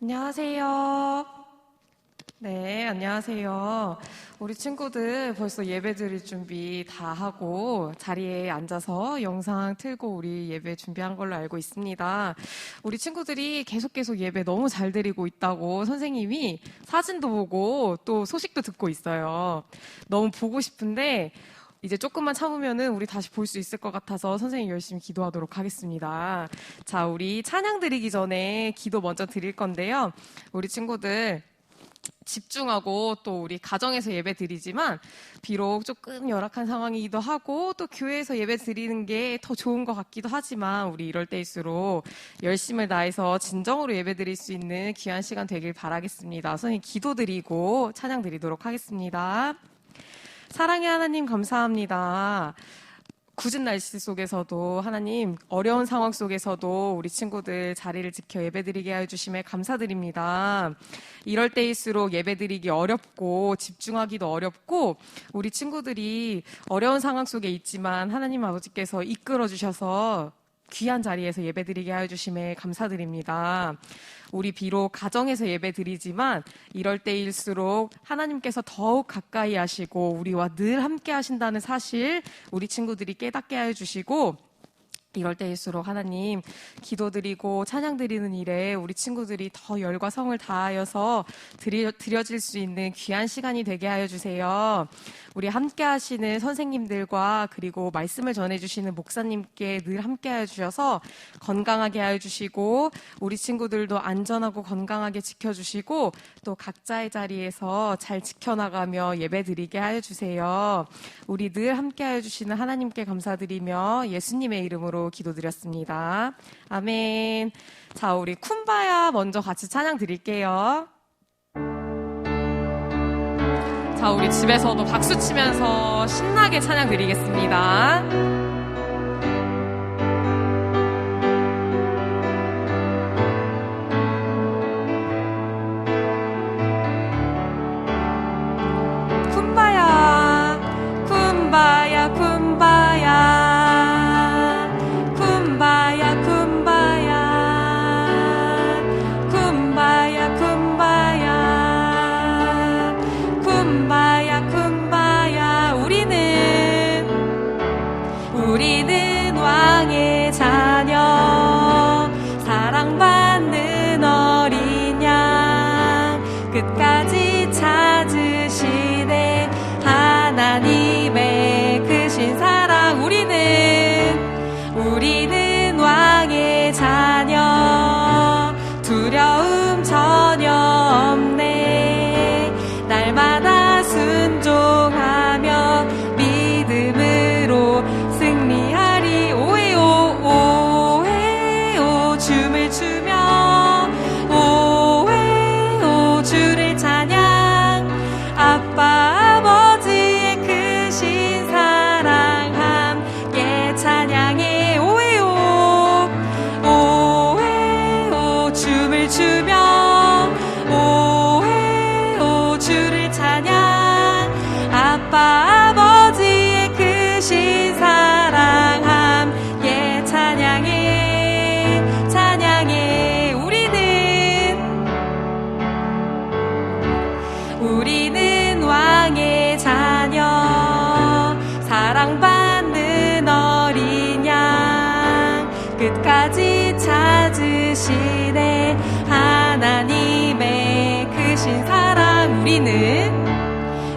안녕하세요. 네, 안녕하세요. 우리 친구들 벌써 예배 드릴 준비 다 하고 자리에 앉아서 영상 틀고 우리 예배 준비한 걸로 알고 있습니다. 우리 친구들이 계속 예배 너무 잘 드리고 있다고 선생님이 사진도 보고 또 소식도 듣고 있어요. 너무 보고 싶은데 이제 조금만 참으면은 우리 다시 볼 수 있을 것 같아서 선생님 열심히 기도하도록 하겠습니다. 자, 우리 찬양 드리기 전에 기도 먼저 드릴 건데요. 우리 친구들 집중하고 또 우리 가정에서 예배 드리지만 비록 조금 열악한 상황이기도 하고 또 교회에서 예배 드리는 게 더 좋은 것 같기도 하지만 우리 이럴 때일수록 열심을 다해서 진정으로 예배 드릴 수 있는 귀한 시간 되길 바라겠습니다. 선생님 기도 드리고 찬양 드리도록 하겠습니다. 사랑의 하나님 감사합니다. 굳은 날씨 속에서도 하나님 어려운 상황 속에서도 우리 친구들 자리를 지켜 예배드리게 해주심에 감사드립니다. 이럴 때일수록 예배드리기 어렵고 집중하기도 어렵고 우리 친구들이 어려운 상황 속에 있지만 하나님 아버지께서 이끌어 주셔서 귀한 자리에서 예배드리게 해주심에 감사드립니다. 우리 비록 가정에서 예배드리지만 이럴 때일수록 하나님께서 더욱 가까이 하시고 우리와 늘 함께 하신다는 사실 우리 친구들이 깨닫게 해주시고 이럴 때일수록 하나님 기도드리고 찬양드리는 일에 우리 친구들이 더 열과 성을 다하여서 드려질 수 있는 귀한 시간이 되게 하여 주세요. 우리 함께 하시는 선생님들과 그리고 말씀을 전해주시는 목사님께 늘 함께 하여 주셔서 건강하게 하여 주시고 우리 친구들도 안전하고 건강하게 지켜주시고 또 각자의 자리에서 잘 지켜나가며 예배드리게 하여 주세요. 우리 늘 함께 하여 주시는 하나님께 감사드리며 예수님의 이름으로 기도드렸습니다. 아멘. 자, 우리 쿰바야 먼저 같이 찬양 드릴게요. 자, 우리 집에서도 박수 치면서 신나게 찬양 드리겠습니다. 쿰바야, 쿰바야, 쿰바야. 우리는 왕의 자녀 사랑받는 어린 양 끝까지 찾으시네 하나님의 크신 사랑 우리는 왕의 자녀 두려움 전혀 없네 날마다 순종하며 믿음으로 승리하리 오해오 춤을 추며 오해오 주를 찬양 아빠 아버지의 크신 사랑 함께 찬양해 오해오 춤을 추며 오해오 주를 찬양 아빠 아버지의 크신 사랑 함께 찬양해 우리는 왕의 자녀 사랑받는 어린 양 끝까지 찾으시네 하나님의 크신 사랑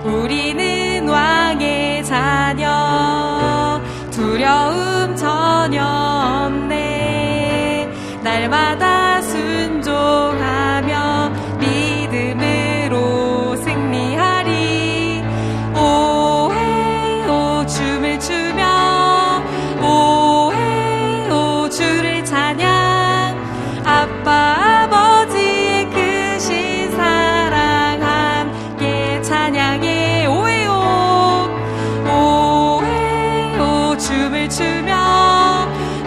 우리는 왕의 자녀 두려움 전혀 없네 날마다 순종하며 믿음으로 승리하리 오해오 춤을 추며 오해오 주를 찬양 아빠 아버지의 크신 사랑 함께 찬양해 오해오 춤을 추며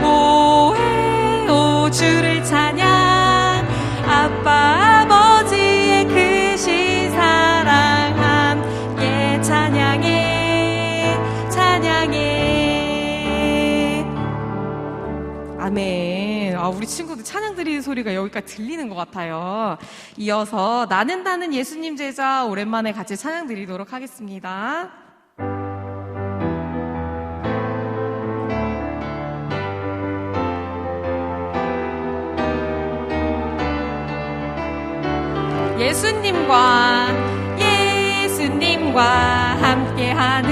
오해오 주를 찬양 아빠 아버지의 크신 사랑 함께 찬양해 아멘. 우리 친구들 찬양 드리는 소리가 여기까지 들리는 것 같아요. 이어서 나는 예수님 제자 오랜만에 같이 찬양 드리도록 하겠습니다. 예수님과 함께하는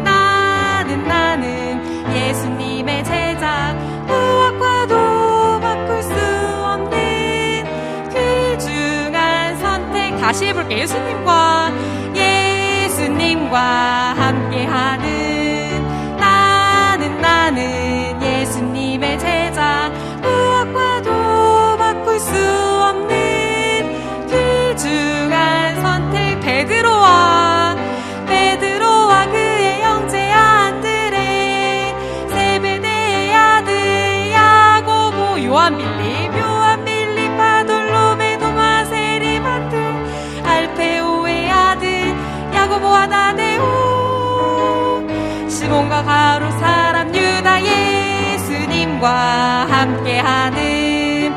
나는 예수님의 제자 무엇과도 바꿀 수 없는 귀중한 선택. 다시 해볼게요. 예수님과 함께하는 나는 예수님의 제자 무엇과도 바꿀 수 없는 귀중한 선택. 베드로와 그의 형제 안드레, 세베대의 아들 야고보, 요한 빌립, 바돌로메, 도마, 세리마트, 알페오의 아들 야고보와 다데오, 시몬과 가롯 사람 유다. 예수님과 함께하는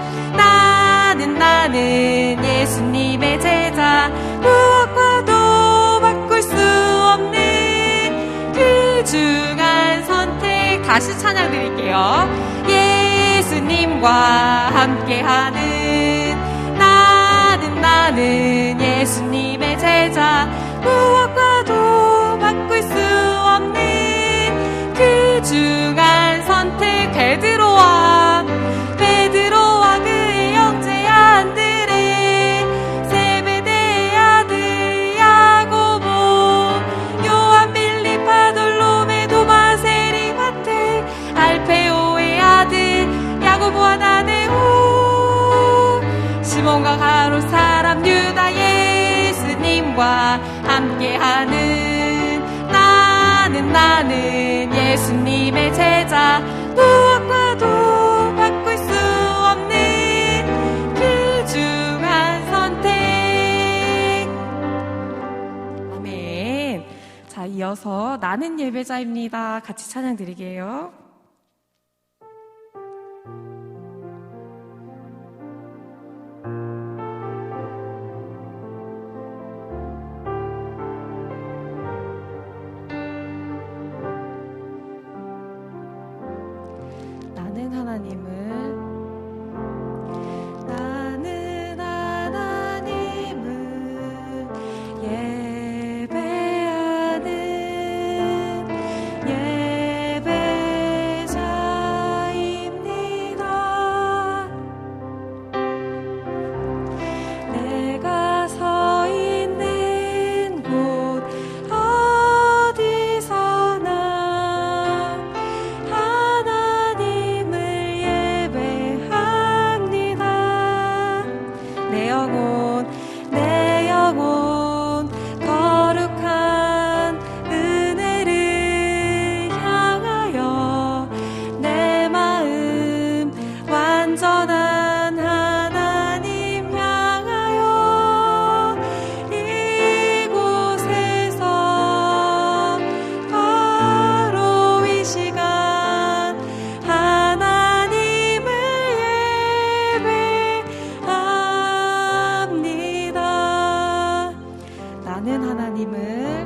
나는 예수님의 제자 무엇과도 바꿀 수 없는 귀중한 선택. 다시 찬양 드릴게요. 예수님과 함께하는 나는 예수님의 제자 무엇과도 바꿀 수 없는 귀중한 선택. 베드로와 그의 형제 안드레, 세베대의 아들 야고보, 요한 빌립, 바돌로메, 도마, 세리마테, 알페오의 아들 야고보와 다데오, 시몬과 가롯 사람 유다. 예수님과 함께하는 나는 예수님의 제자 무엇과도 바꿀 수 없는 귀중한 선택. 아멘. 자, 이어서 나는 예배자입니다. 같이 찬양 드리게요. 나는 하나님을 예배하는 예배자입니다. 내가 서 있는 곳 어디서나 하나님을 예배합니다. 내 영혼 거룩한 은혜를 향하여 내 마음 완전한 하나님 향하여 이곳에서 바로 이 시간 하나님을 예배합니다. 나는 하나님을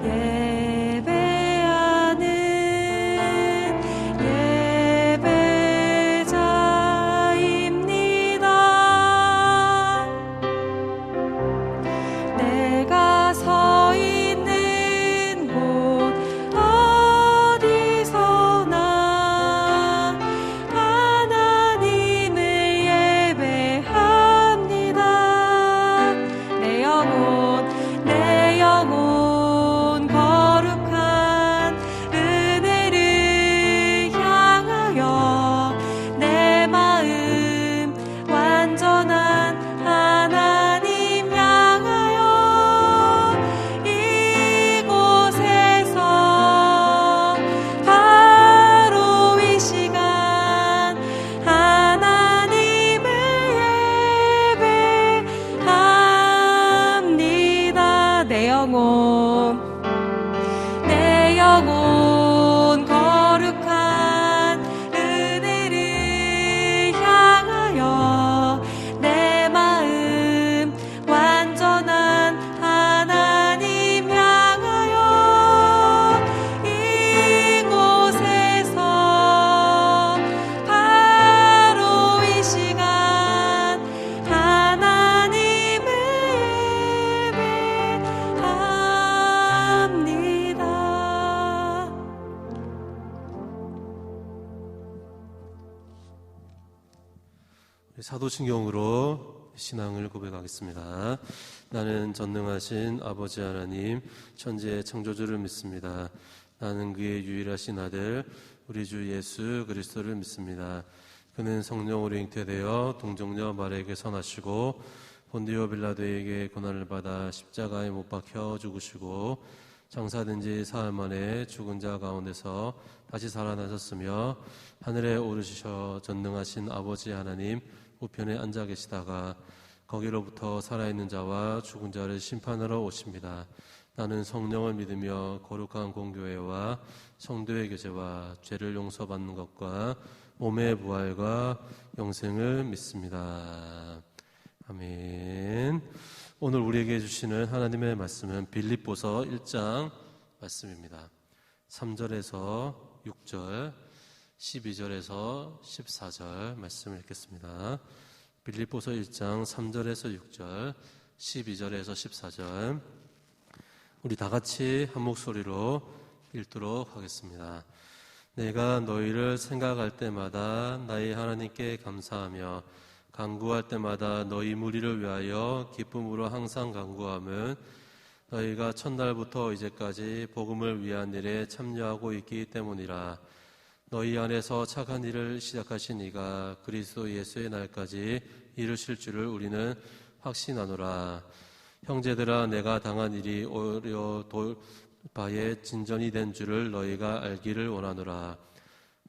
예배하는 예배자입니다. 내가 서 있는 곳 어디서나 하나님을 예배합니다. 내 영혼 거룩한 은혜를 향하여 내 마음 완전한 하나님 향하여 이곳에서 바로 이 시간 하나님을 예배합니다. 내 영혼 사도신경으로 신앙을 고백하겠습니다. 나는 전능하신 아버지 하나님, 천지의 창조주를 믿습니다. 나는 그의 유일하신 아들, 우리 주 예수 그리스도를 믿습니다. 그는 성령으로 잉태되어 동정녀 마리아에게 선하시고 본디오 빌라도에게 고난을 받아 십자가에 못 박혀 죽으시고 장사된 지 사흘 만에 죽은 자 가운데서 다시 살아나셨으며 하늘에 오르시셔 전능하신 아버지 하나님 우편에 앉아 계시다가 거기로부터 살아있는 자와 죽은 자를 심판하러 오십니다. 나는 성령을 믿으며 거룩한 공교회와 성도의 교제와 죄를 용서받는 것과 몸의 부활과 영생을 믿습니다. 아멘. 오늘 우리에게 주시는 하나님의 말씀은 빌립보서 1장 말씀입니다. 3절에서 6절, 12절에서 14절 말씀을 읽겠습니다. 빌립보서 1장 3절에서 6절, 12절에서 14절 우리 다 같이 한 목소리로 읽도록 하겠습니다. 내가 너희를 생각할 때마다 나의 하나님께 감사하며 간구할 때마다 너희 무리를 위하여 기쁨으로 항상 간구함은 너희가 첫날부터 이제까지 복음을 위한 일에 참여하고 있기 때문이라. 너희 안에서 착한 일을 시작하신 이가 그리스도 예수의 날까지 이루실 줄을 우리는 확신하노라. 형제들아, 내가 당한 일이 오히려 돌바에 진전이 된 줄을 너희가 알기를 원하노라.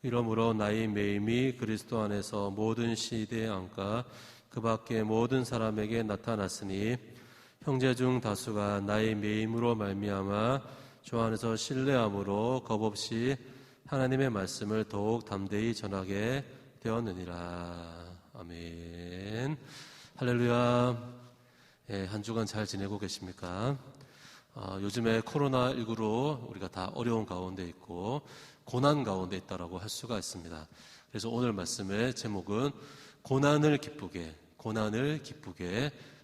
이러므로 나의 매임이 그리스도 안에서 모든 시대의 안과 그 밖의 모든 사람에게 나타났으니 형제 중 다수가 나의 매임으로 말미암아 주 안에서 신뢰함으로 겁없이 하나님의 말씀을 더욱 담대히 전하게 되었느니라. 아멘. 할렐루야. 한 주간 잘 지내고 계십니까? 요즘에 코로나19로 우리가 다 어려운 가운데 있고 고난 가운데 있다라고 할 수가 있습니다. 그래서 오늘 말씀의 제목은 고난을 기쁘게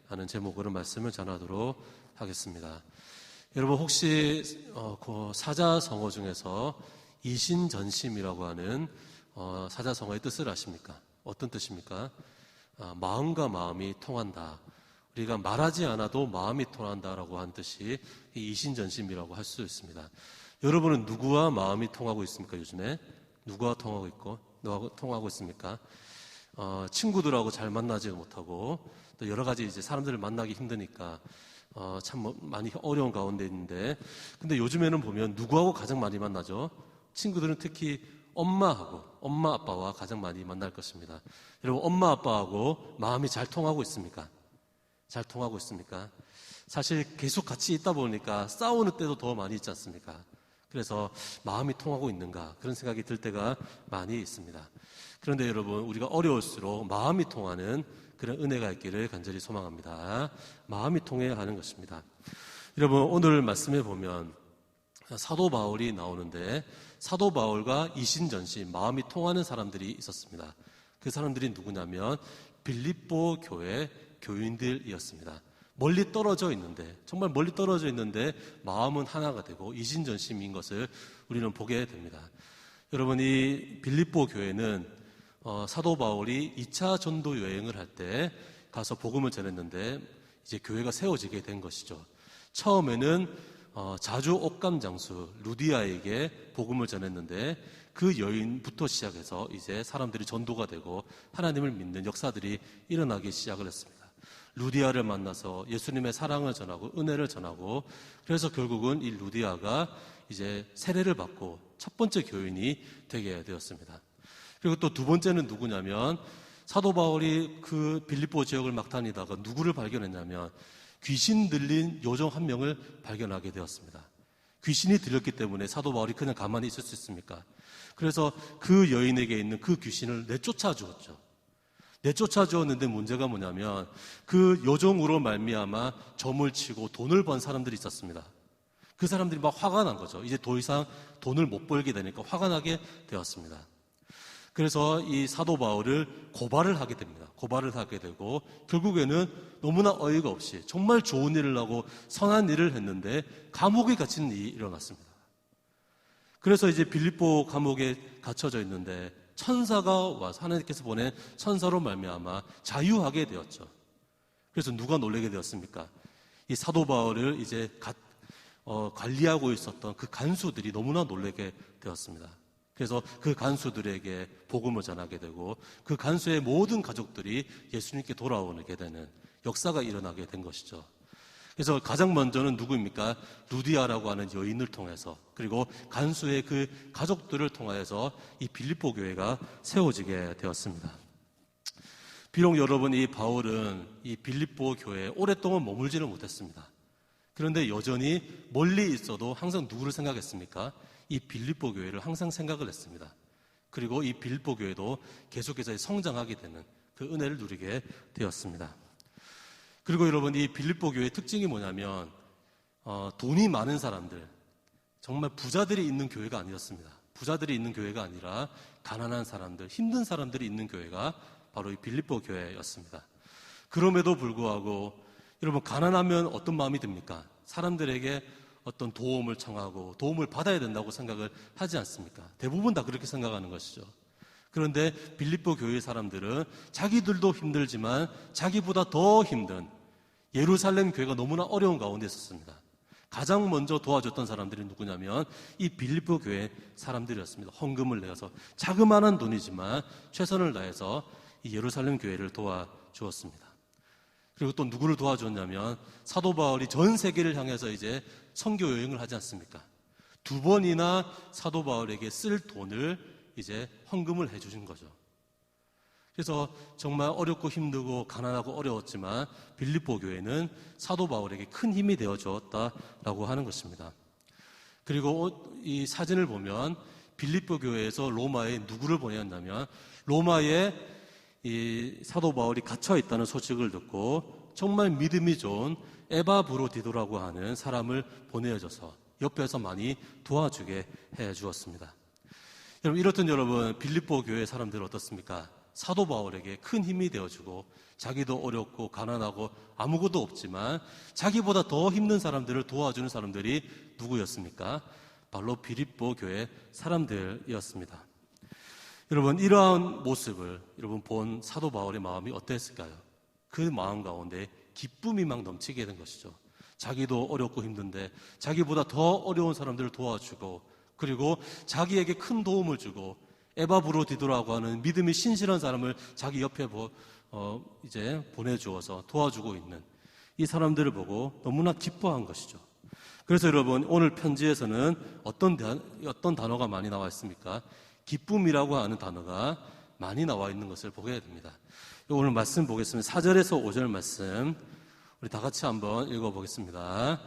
하는 제목으로 말씀을 전하도록 하겠습니다. 여러분 혹시 그 사자성어 중에서 이신전심이라고 하는 사자성어의 뜻을 아십니까? 어떤 뜻입니까? 마음과 마음이 통한다. 우리가 말하지 않아도 마음이 통한다라고 하는 뜻이 이신전심이라고 할 수 있습니다. 여러분은 누구와 마음이 통하고 있습니까? 요즘에 누구와 통하고 있고 누구와 통하고 있습니까? 친구들하고 잘 만나지 못하고 또 여러 가지 이제 사람들을 만나기 힘드니까 참 많이 어려운 가운데 있는데, 근데 요즘에는 보면 누구하고 가장 많이 만나죠? 친구들은 특히 엄마 아빠와 가장 많이 만날 것입니다. 여러분 엄마 아빠하고 마음이 잘 통하고 있습니까? 잘 통하고 있습니까? 사실 계속 같이 있다 보니까 싸우는 때도 더 많이 있지 않습니까? 그래서 마음이 통하고 있는가 그런 생각이 들 때가 많이 있습니다. 그런데 여러분 우리가 어려울수록 마음이 통하는 그런 은혜가 있기를 간절히 소망합니다. 마음이 통해야 하는 것입니다. 여러분 오늘 말씀해 보면 사도 바울이 나오는데 사도 바울과 이신전심 마음이 통하는 사람들이 있었습니다. 그 사람들이 누구냐면 빌립보 교회 교인들이었습니다. 멀리 떨어져 있는데 정말 멀리 떨어져 있는데 마음은 하나가 되고 이신전심인 것을 우리는 보게 됩니다. 여러분 이 빌립보 교회는 사도 바울이 2차 전도 여행을 할 때 가서 복음을 전했는데 이제 교회가 세워지게 된 것이죠. 처음에는 자주 옷감 장수 루디아에게 복음을 전했는데 그 여인부터 시작해서 이제 사람들이 전도가 되고 하나님을 믿는 역사들이 일어나기 시작을 했습니다. 루디아를 만나서 예수님의 사랑을 전하고 은혜를 전하고 그래서 결국은 이 루디아가 이제 세례를 받고 첫 번째 교인이 되게 되었습니다. 그리고 또 두 번째는 누구냐면 사도 바울이 그 빌립보 지역을 막 다니다가 누구를 발견했냐면 귀신 들린 요정 한 명을 발견하게 되었습니다. 귀신이 들렸기 때문에 사도 바울이 그냥 가만히 있을 수 있습니까? 그래서 그 여인에게 있는 그 귀신을 내쫓아 주었죠. 내쫓아 주었는데 문제가 뭐냐면 그 요정으로 말미암아 점을 치고 돈을 번 사람들이 있었습니다. 그 사람들이 막 화가 난 거죠. 이제 더 이상 돈을 못 벌게 되니까 화가 나게 되었습니다. 그래서 이 사도 바울을 고발을 하게 됩니다. 고발을 하게 되고 결국에는 너무나 어이가 없이 정말 좋은 일을 하고 선한 일을 했는데 감옥에 갇힌 일이 일어났습니다. 그래서 이제 빌립보 감옥에 갇혀져 있는데 천사가 와서 하나님께서 보낸 천사로 말미암아 자유하게 되었죠. 그래서 누가 놀라게 되었습니까? 이 사도 바울을 이제 관리하고 있었던 그 간수들이 너무나 놀라게 되었습니다. 그래서 그 간수들에게 복음을 전하게 되고 그 간수의 모든 가족들이 예수님께 돌아오게 되는 역사가 일어나게 된 것이죠. 그래서 가장 먼저는 누구입니까? 루디아라고 하는 여인을 통해서, 그리고 간수의 그 가족들을 통하여서 이 빌립보 교회가 세워지게 되었습니다. 비록 여러분, 이 바울은 이 빌립보 교회에 오랫동안 머물지는 못했습니다. 그런데 여전히 멀리 있어도 항상 누구를 생각했습니까? 이 빌립보 교회를 항상 생각을 했습니다. 그리고 이 빌립보 교회도 계속해서 성장하게 되는 그 은혜를 누리게 되었습니다. 그리고 여러분, 이 빌립보 교회의 특징이 뭐냐면 돈이 많은 사람들, 정말 부자들이 있는 교회가 아니었습니다. 부자들이 있는 교회가 아니라 가난한 사람들, 힘든 사람들이 있는 교회가 바로 이 빌립보 교회였습니다. 그럼에도 불구하고 여러분, 가난하면 어떤 마음이 듭니까? 사람들에게 어떤 도움을 청하고 도움을 받아야 된다고 생각을 하지 않습니까? 대부분 다 그렇게 생각하는 것이죠. 그런데 빌립보 교회 사람들은 자기들도 힘들지만 자기보다 더 힘든 예루살렘 교회가 너무나 어려운 가운데 있었습니다. 가장 먼저 도와줬던 사람들이 누구냐면 이 빌립보 교회 사람들이었습니다. 헌금을 내서 자그마한 돈이지만 최선을 다해서 이 예루살렘 교회를 도와주었습니다. 그리고 또 누구를 도와줬냐면 사도 바울이 전 세계를 향해서 이제 선교 여행을 하지 않습니까? 2번이나 사도 바울에게 쓸 돈을 이제 헌금을 해주신 거죠. 그래서 정말 어렵고 힘들고 가난하고 어려웠지만 빌립보 교회는 사도 바울에게 큰 힘이 되어 주었다라고 하는 것입니다. 그리고 이 사진을 보면 빌립보 교회에서 로마에 누구를 보내었냐면 로마에 이 사도 바울이 갇혀 있다는 소식을 듣고 정말 믿음이 좋은 에바브로디도라고 하는 사람을 보내어줘서 옆에서 많이 도와주게 해 주었습니다. 여러분, 이렇던 여러분, 빌립보 교회 사람들은 어떻습니까? 사도 바울에게 큰 힘이 되어주고 자기도 어렵고 가난하고 아무것도 없지만 자기보다 더 힘든 사람들을 도와주는 사람들이 누구였습니까? 바로 빌립보 교회 사람들이었습니다. 여러분, 이러한 모습을 여러분 본 사도 바울의 마음이 어땠을까요? 그 마음 가운데 기쁨이 막 넘치게 된 것이죠. 자기도 어렵고 힘든데 자기보다 더 어려운 사람들을 도와주고 그리고 자기에게 큰 도움을 주고 에바브로디도라고 하는 믿음이 신실한 사람을 자기 옆에 이제 보내주어서 도와주고 있는 이 사람들을 보고 너무나 기뻐한 것이죠. 그래서 여러분, 오늘 편지에서는 어떤 단어가 많이 나와 있습니까? 기쁨이라고 하는 단어가 많이 나와 있는 것을 보게 됩니다. 오늘 말씀 보겠습니다. 4절에서 5절 말씀 우리 다 같이 한번 읽어보겠습니다.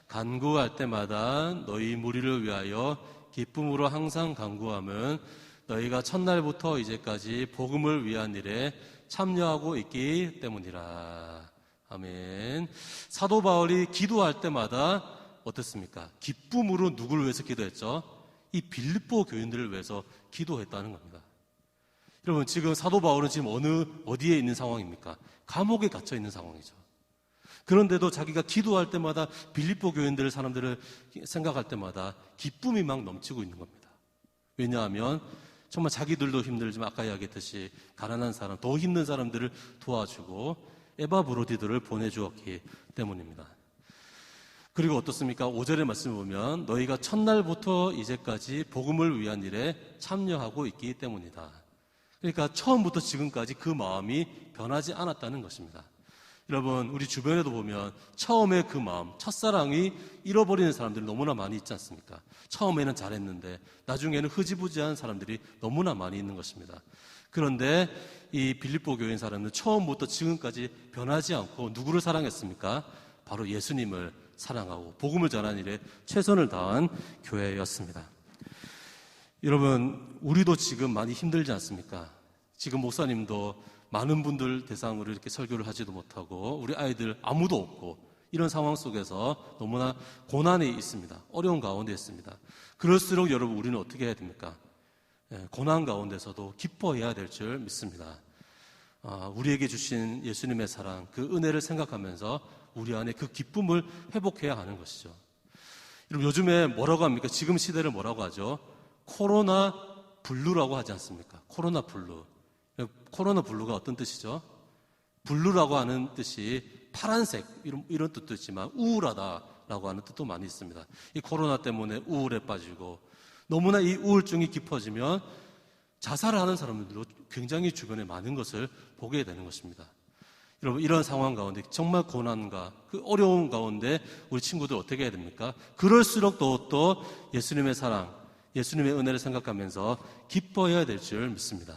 간구할 때마다 너희 무리를 위하여 기쁨으로 항상 간구함은 너희가 첫날부터 이제까지 복음을 위한 일에 참여하고 있기 때문이라. 아멘. 사도 바울이 기도할 때마다 어떻습니까? 기쁨으로 누구를 위해서 기도했죠? 이 빌립보 교인들을 위해서 기도했다는 겁니다. 여러분, 지금 사도 바울은 지금 어디에 있는 상황입니까? 감옥에 갇혀 있는 상황이죠. 그런데도 자기가 기도할 때마다 빌립보 교인들 사람들을 생각할 때마다 기쁨이 막 넘치고 있는 겁니다. 왜냐하면 정말 자기들도 힘들지만 아까 이야기했듯이 가난한 사람, 더 힘든 사람들을 도와주고 에바브로디도를 보내주었기 때문입니다. 그리고 어떻습니까? 5절의 말씀을 보면 너희가 첫날부터 이제까지 복음을 위한 일에 참여하고 있기 때문이다. 그러니까 처음부터 지금까지 그 마음이 변하지 않았다는 것입니다. 여러분, 우리 주변에도 보면 처음에 그 마음, 첫사랑이 잃어버리는 사람들이 너무나 많이 있지 않습니까? 처음에는 잘했는데 나중에는 흐지부지한 사람들이 너무나 많이 있는 것입니다. 그런데 이 빌립보 교인 사람은 처음부터 지금까지 변하지 않고 누구를 사랑했습니까? 바로 예수님을 사랑하고 복음을 전하는 일에 최선을 다한 교회였습니다. 여러분, 우리도 지금 많이 힘들지 않습니까? 지금 목사님도 많은 분들 대상으로 이렇게 설교를 하지도 못하고 우리 아이들 아무도 없고 이런 상황 속에서 너무나 고난이 있습니다. 어려운 가운데 있습니다. 그럴수록 여러분, 우리는 어떻게 해야 됩니까? 고난 가운데서도 기뻐해야 될 줄 믿습니다. 우리에게 주신 예수님의 사랑, 그 은혜를 생각하면서 우리 안에 그 기쁨을 회복해야 하는 것이죠. 여러분, 요즘에 뭐라고 합니까? 지금 시대를 뭐라고 하죠? 코로나 블루라고 하지 않습니까? 코로나 블루. 코로나 블루가 어떤 뜻이죠? 블루라고 하는 뜻이 파란색 이런 뜻도 있지만 우울하다라고 하는 뜻도 많이 있습니다. 이 코로나 때문에 우울에 빠지고 너무나 이 우울증이 깊어지면 자살을 하는 사람들도 굉장히 주변에 많은 것을 보게 되는 것입니다. 여러분, 이런 상황 가운데 정말 고난과 그 어려움 가운데 우리 친구들 어떻게 해야 됩니까? 그럴수록 또 예수님의 사랑, 예수님의 은혜를 생각하면서 기뻐해야 될 줄 믿습니다.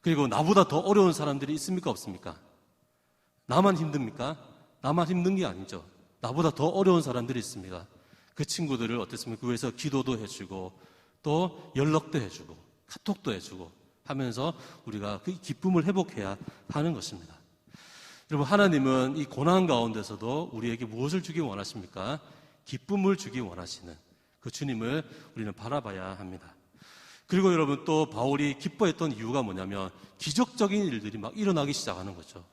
그리고 나보다 더 어려운 사람들이 있습니까? 없습니까? 나만 힘듭니까? 나만 힘든 게 아니죠. 나보다 더 어려운 사람들이 있습니다. 그 친구들을 어떻습니까? 그 위해서 기도도 해주고 또 연락도 해주고 카톡도 해주고 하면서 우리가 그 기쁨을 회복해야 하는 것입니다. 여러분, 하나님은 이 고난 가운데서도 우리에게 무엇을 주기 원하십니까? 기쁨을 주기 원하시는 그 주님을 우리는 바라봐야 합니다. 그리고 여러분, 또 바울이 기뻐했던 이유가 뭐냐면 기적적인 일들이 막 일어나기 시작하는 거죠.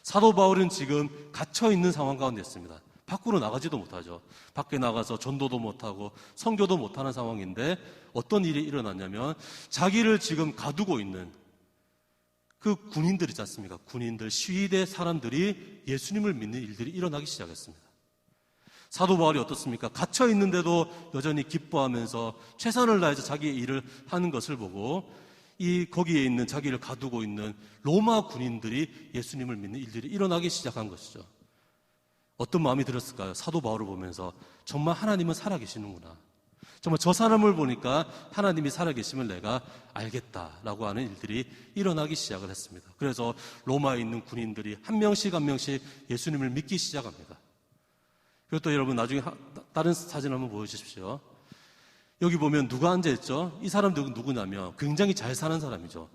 사도 바울은 지금 갇혀있는 상황 가운데 있습니다. 밖으로 나가지도 못하죠. 밖에 나가서 전도도 못하고 선교도 못하는 상황인데 어떤 일이 일어났냐면 자기를 지금 가두고 있는 그 군인들 있지 않습니까? 군인들, 시위대 사람들이 예수님을 믿는 일들이 일어나기 시작했습니다. 사도 바울이 어떻습니까? 갇혀 있는데도 여전히 기뻐하면서 최선을 다해서 자기의 일을 하는 것을 보고 거기에 있는 자기를 가두고 있는 로마 군인들이 예수님을 믿는 일들이 일어나기 시작한 것이죠. 어떤 마음이 들었을까요? 사도 바울을 보면서 정말 하나님은 살아계시는구나. 정말 저 사람을 보니까 하나님이 살아계심을 내가 알겠다라고 하는 일들이 일어나기 시작을 했습니다. 그래서 로마에 있는 군인들이 한 명씩 한 명씩 예수님을 믿기 시작합니다. 그리고 또 여러분, 나중에 다른 사진 한번 보여주십시오. 여기 보면 누가 앉아있죠? 이 사람들은 누구냐면 굉장히 잘 사는 사람이죠.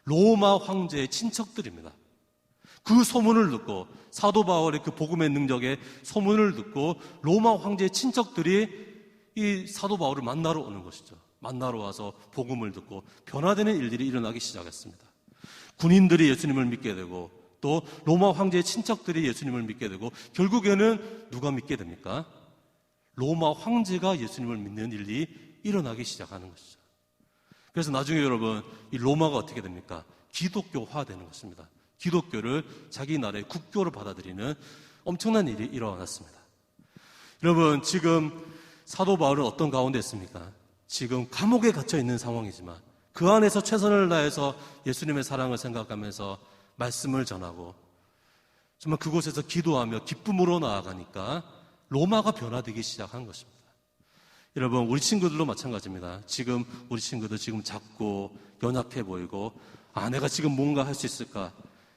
로마 황제의 친척들입니다. 그 소문을 듣고, 사도 바울의 그 복음의 능력의 소문을 듣고 로마 황제의 친척들이 이 사도 바울을 만나러 오는 것이죠. 만나러 와서 복음을 듣고 변화되는 일들이 일어나기 시작했습니다. 군인들이 예수님을 믿게 되고 또 로마 황제의 친척들이 예수님을 믿게 되고 결국에는 누가 믿게 됩니까? 로마 황제가 예수님을 믿는 일이 일어나기 시작하는 것이죠. 그래서 나중에 여러분, 이 로마가 어떻게 됩니까? 기독교화되는 것입니다. 기독교를 자기 나라의 국교로 받아들이는 엄청난 일이 일어났습니다. 여러분, 지금 사도 바울은 어떤 가운데 있습니까? 지금 감옥에 갇혀 있는 상황이지만 그 안에서 최선을 다해서 예수님의 사랑을 생각하면서 말씀을 전하고 정말 그곳에서 기도하며 기쁨으로 나아가니까 로마가 변화되기 시작한 것입니다. 여러분, 우리 친구들도 마찬가지입니다. 지금 우리 친구들 지금 작고 연약해 보이고 내가 지금 뭔가 할 수 있을까?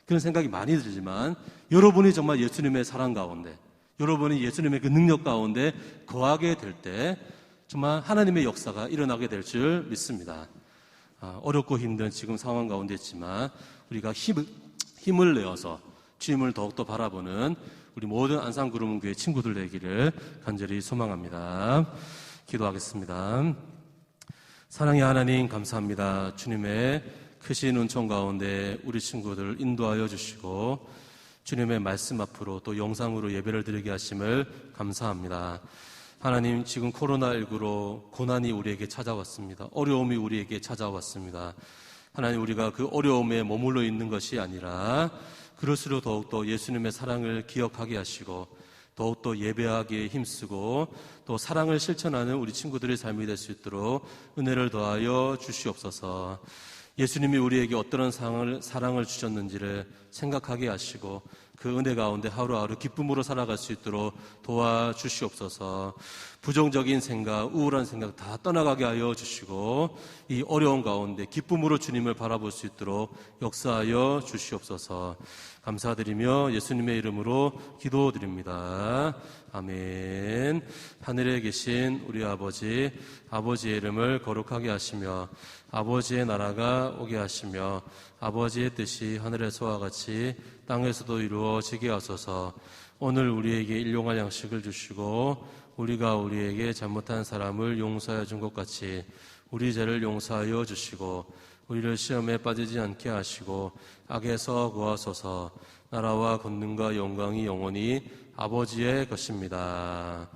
그런 생각이 많이 들지만 여러분이 정말 예수님의 사랑 가운데, 여러분이 예수님의 그 능력 가운데 거하게 될 때 정말 하나님의 역사가 일어나게 될 줄 믿습니다. 어렵고 힘든 지금 상황 가운데 있지만 우리가 힘을 내어서 주님을 더욱더 바라보는 우리 모든 안산구름교회 친구들 되기를 간절히 소망합니다. 기도하겠습니다. 사랑의 하나님, 감사합니다. 주님의 크신 은총 가운데 우리 친구들을 인도하여 주시고 주님의 말씀 앞으로 또 영상으로 예배를 드리게 하심을 감사합니다. 하나님, 지금 코로나19로 고난이 우리에게 찾아왔습니다. 어려움이 우리에게 찾아왔습니다. 하나님, 우리가 그 어려움에 머물러 있는 것이 아니라 그럴수록 더욱더 예수님의 사랑을 기억하게 하시고 더욱더 예배하기에 힘쓰고 또 사랑을 실천하는 우리 친구들의 삶이 될 수 있도록 은혜를 더하여 주시옵소서. 예수님이 우리에게 어떤 사랑을 주셨는지를 생각하게 하시고 그 은혜 가운데 하루하루 기쁨으로 살아갈 수 있도록 도와주시옵소서. 부정적인 생각, 우울한 생각 다 떠나가게 하여 주시고 이 어려운 가운데 기쁨으로 주님을 바라볼 수 있도록 역사하여 주시옵소서. 감사드리며 예수님의 이름으로 기도드립니다. 아멘. 하늘에 계신 우리 아버지, 아버지의 이름을 거룩하게 하시며 아버지의 나라가 오게 하시며 아버지의 뜻이 하늘에서와 같이 땅에서도 이루어지게 하소서. 오늘 우리에게 일용할 양식을 주시고 우리가 우리에게 잘못한 사람을 용서하여 준 것 같이 우리 죄를 용서하여 주시고 우리를 시험에 빠지지 않게 하시고 악에서 구하소서. 나라와 권능과 영광이 영원히 아버지의 것입니다.